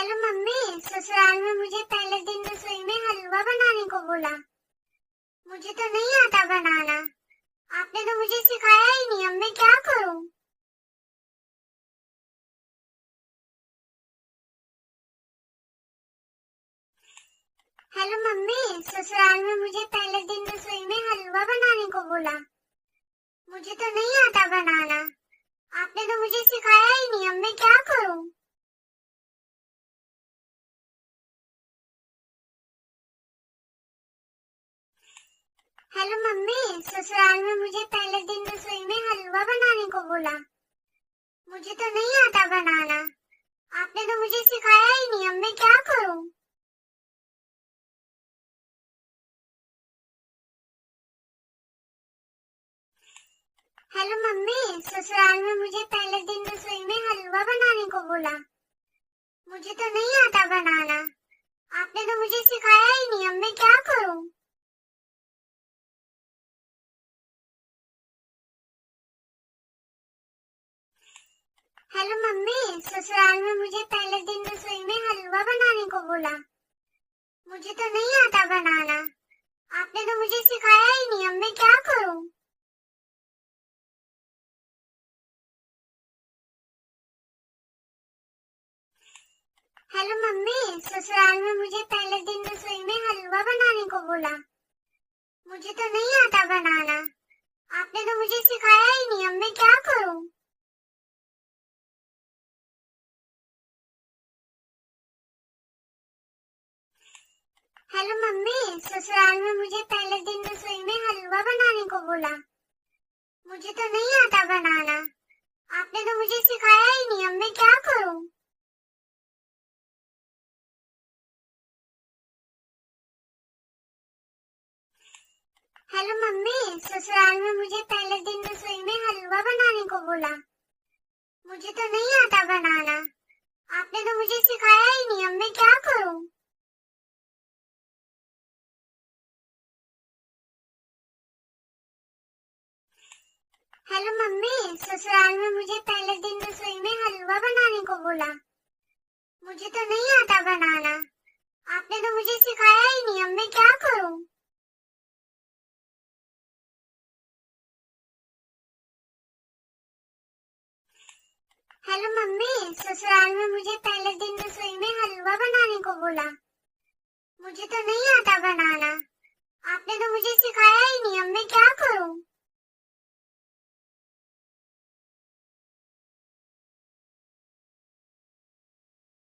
Hello mummy. ससुराल में मुझे पहले दिन रसोई में हलवा बनाने को बोला। मुझे तो नहीं आता बनाना। आपने तो मुझे सिखाया ही नहीं, अब मैं क्या करूं? Hello mummy. ससुराल में मुझे पहले दिन रसोई में हलवा बनाने को बोला। मुझे तो नहीं आता बनाना। आपने तो मुझे सिखाया ही नहीं, अब मैं क्या करूं? Hello mummy. ससुराल में मुझे पहले दिन रसोई में हलवा बनाने को बोला। मुझे तो नहीं आता बनाना। आपने तो मुझे सिखाया ही नहीं, अब मैं क्या करूं? Hello mummy. ससुराल में मुझे पहले दिन रसोई में हलवा बनाने को बोला। मुझे तो नहीं आता बनाना। आपने तो मुझे सिखाया ही नहीं, अब मैं क्या करूं? Hello mummy. ससुराल में मुझे पहले दिन रसोई में हलवा बनाने को बोला। मुझे तो नहीं आता बनाना। आपने तो मुझे सिखाया ही नहीं, अब मैं क्या करूं? Hello mummy. ससुराल में मुझे पहले दिन रसोई में हलवा बनाने को बोला। मुझे तो नहीं आता बनाना। आपने तो मुझे सिखाया ही नहीं, अब मैं क्या करूं? Hello mummy. ससुराल में मुझे पहले दिन रसोई में हलवा बनाने को बोला। मुझे तो नहीं आता बनाना। आपने तो मुझे सिखाया ही नहीं, अब मैं क्या करूं? Hello mummy. ससुराल में मुझे पहले दिन रसोई में हलवा बनाने को बोला। मुझे तो नहीं आता बनाना। आपने तो मुझे सिखाया ही नहीं, अब मैं क्या करूं? Hello mummy. ससुराल में मुझे पहले दिन रसोई में हलवा बनाने को बोला। मुझे तो नहीं आता बनाना। आपने तो मुझे सिखाया ही नहीं, अब मैं क्या करूं? Hello mummy. ससुराल में मुझे पहले दिन रसोई में हलवा बनाने को बोला। मुझे तो नहीं आता बनाना। आपने तो मुझे सिखाया ही नहीं, अब मैं क्या करूं?